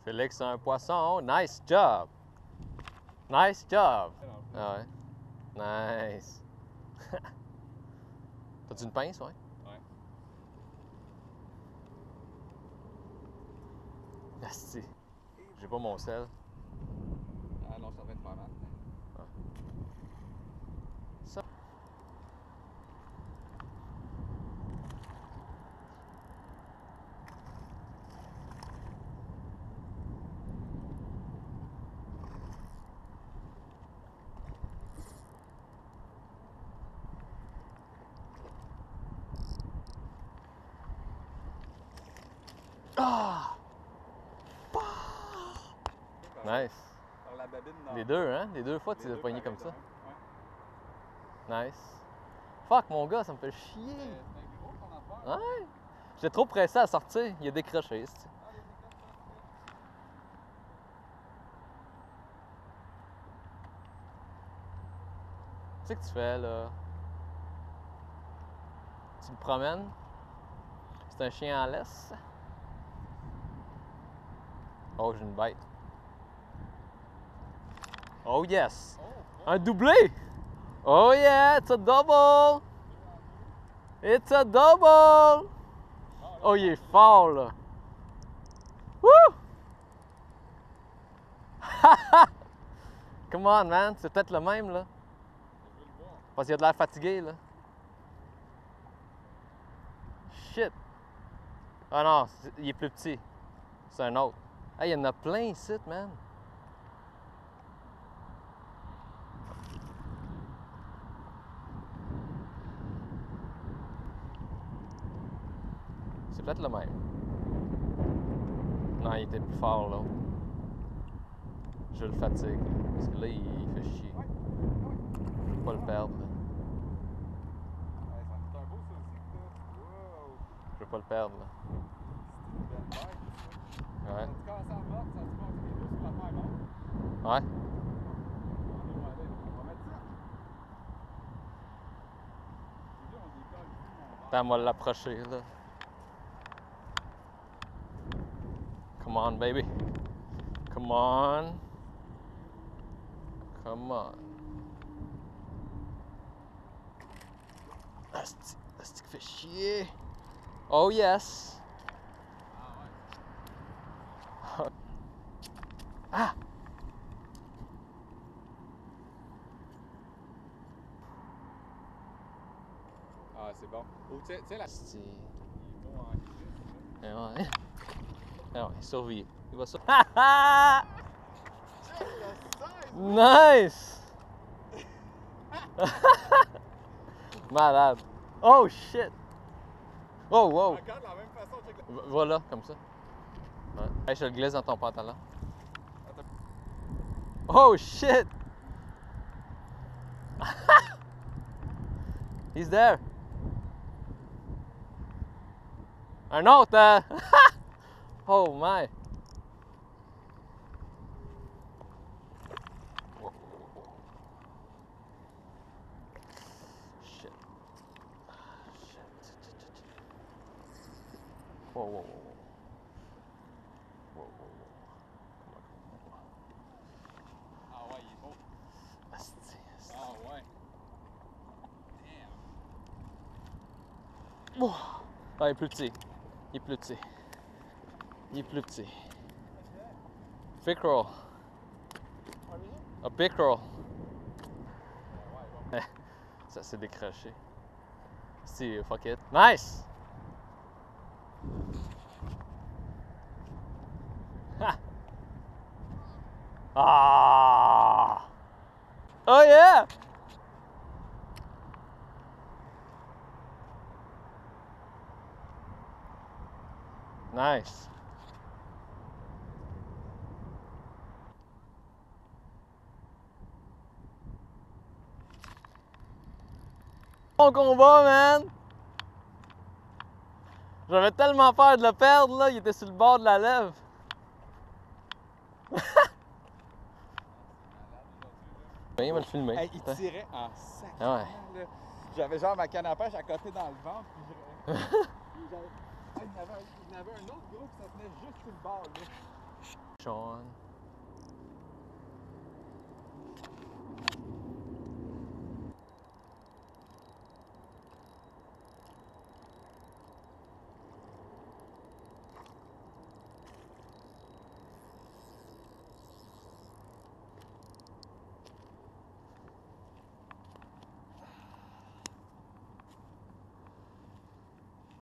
Félix a un poisson. Nice job! Nice job! Ah ouais. Nice! T'as-tu une pince, ouais? Ouais. Asti. J'ai pas mon sel. Ah non, ça va être pas mal. Ça. Ah! Nice. Par la babine dans Les deux, hein? Les deux fois, tu les les as deux pognés pareils comme ça. de même. Nice. Fuck, mon gars, ça me fait chier. Ouais. C'est gros ton affaire. Ouais. J'étais trop pressé à sortir. Il a décroché, c'est. Ah, les écoles, Tu sais que tu fais, là? Tu le promènes. C'est un chien en laisse. Oh, j'ai une bête. Oh yes! Un doublé! Oh yeah! It's a double! It's a double! Oh, il est fort, là! Woo! Come on, man! C'est peut-être le même, là. Je veux le voir. Parce qu'il a de l'air fatigué, là. Shit! Ah non, il est plus petit. C'est un autre. Hey, il y en a plein ici, man. C'est peut-être le même. Non, il était plus fort, là. Je le fatigue. Parce que là, il fait chier. Je veux pas le perdre, là. Ouais, c'est un beau ça aussi que t'as. Wow! Je veux pas le perdre, là. C'est une belle bête, ça. Ouais. Ça te casse en morte, ça se passe les deux sur la terre morte. Ouais. On va mettre ça. Et là, on décolle ici, mon Attends, on va l'approcher, là. Come on, baby. Come on. Come on. Asti qui fait chier. Oh yes. Ah! Ah, c'est bon. Oh, tu sais, la... Asti. Il est beau en crise, là. Eh ouais. Eh ouais, il survit. Il va sur... Nice! Malade. Oh shit! Oh wow! Encore de la même façon, check la... Voilà, comme ça. Ouais. Hey, je te le glisse dans ton pantalon. Oh shit! He's there! Un autre! Oh my! Shit. Shit. Whoa, whoa, whoa. Whoa, whoa, whoa. Ah ouais, il est beau. Asti, asti. Ah ouais. Damn. Oh. Ah, il est plus petit. Il est plus petit. Il est plus petit. Pickerel. A pickerel. Ça s'est décroché. Si, fuck it. Nice! Ha! Ah! Oh yeah! Nice. Bon combat, man! J'avais tellement peur de le perdre, là. Il était sur le bord de la lèvre. Il va le filmer. Hey, il tirait en sac. Ah ouais. J'avais genre ma canne à pêche à côté dans le ventre. Puis il y en avait un autre gros qui ça tenait juste sur le bord. Là. Sean.